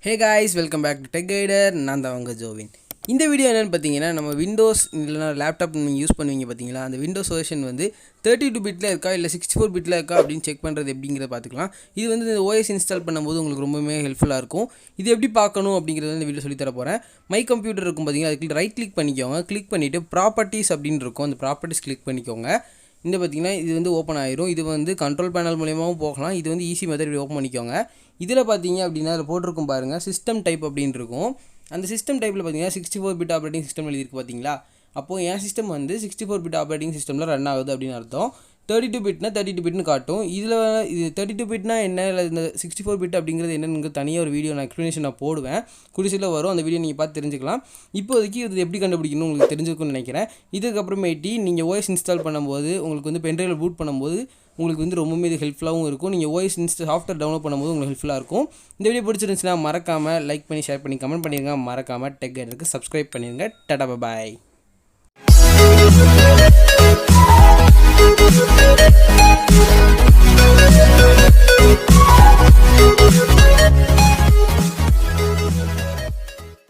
Hey guys, welcome back to Tech Guider. நான் தான் உங்கள் ஜோவின். இந்த வீடியோ என்னென்னு பார்த்தீங்கன்னா, நம்ம விண்டோஸ் இல்லைனா லேப்டாப் நீங்கள் யூஸ் பண்ணுவீங்க பார்த்தீங்களா, அந்த விண்டோஸ் வெர்ஷன் வந்து 32 பிட்டில் இருக்கா இல்லை 64 பிட்டில் இருக்கா அப்படின்னு செக் பண்ணுறது எப்படிங்கிறத பார்த்துக்கலாம். இது வந்து இந்த ஓஎஸ் இன்ஸ்டால் பண்ணும்போது உங்களுக்கு ரொம்பவே ஹெல்ப்ஃபுல்லாக இருக்கும். இது எப்படி பார்க்கணும் அப்படிங்கிறத இந்த வீடியோ சொல்லித்தர போகிறேன். மை கம்ப்யூட்டர் இருக்கும் பார்த்தீங்கன்னா, அதுக்கு ரைட் கிளிக் பண்ணிக்கோங்க. கிளிக் பண்ணிவிட்டு ப்ராப்பர்ட்டிஸ் அப்படின்னு இருக்கும், அந்த ப்ராப்பர்ட்டிஸ் கிளிக் பண்ணிக்கோங்க. இந்த பார்த்திங்கன்னா இது வந்து ஓப்பன் ஆயிரும். இது வந்து கண்ட்ரோல் பேனல் மூலியமாகவும் போகலாம். இது வந்து ஈஸி மெத்தட் இப்படி ஓப்பன் பண்ணிக்கோங்க. இதில் பார்த்தீங்க அப்படின்னா அதில் போட்டிருக்கும் பாருங்கள், சிஸ்டம் டைப் அப்படின்னு இருக்கும். அந்த சிஸ்டம் டைப்பில் பார்த்தீங்கன்னா 64 பிட் ஆப்ரேட்டிங் சிஸ்டம் எழுதிருக்கு பார்த்தீங்களா. அப்போது என் சிஸ்டம் வந்து 64 பிட் ஆப்ரேட்டிங் சிஸ்டமில் ரன் ஆகுது அப்படின்னு அர்த்தம். 32 பிட்னா 32 பிட்னு காட்டும். இதில் இது 32 பிட்னா என்ன, இல்லை இந்த 64 பிட் அப்படிங்கிறது என்னென்னு தனியாக ஒரு வீடியோ நான் எக்ஸ்ப்ளனேஷன் நான் போடுவேன். குடிசில் வரும், அந்த வீடியோ நீங்கள் பார்த்து தெரிஞ்சுக்கலாம். இப்போதைக்கு இது எப்படி கண்டுபிடிக்கணும் உங்களுக்கு தெரிஞ்சுக்கணும்னு நினைக்கிறேன். இதுக்கப்புறமேட்டி நீங்கள் ஓஎஸ் இன்ஸ்டால் பண்ணும்போது உங்களுக்கு வந்து பென்ட்ரைவில் பூட் பண்ணும்போது உங்களுக்கு வந்து ரொம்பவே இது ஹெல்ப்ஃபுல்லாகவும் இருக்கும். நீங்கள் ஓஎஸ் சாஃப்ட்வேர் டவுன்லோட் பண்ணும்போது உங்களுக்கு ஹெல்ப்ஃபுல்லாக இருக்கும். இந்த வீடியோ பிடிச்சிருந்துச்சுன்னா மறக்காமல் லைக் பண்ணி ஷேர் பண்ணி கமெண்ட் பண்ணிடுங்க. மறக்காமல் டெக் கைடருக்கு சப்ஸ்கிரைப் பண்ணிடுங்க. டாடா பாய்.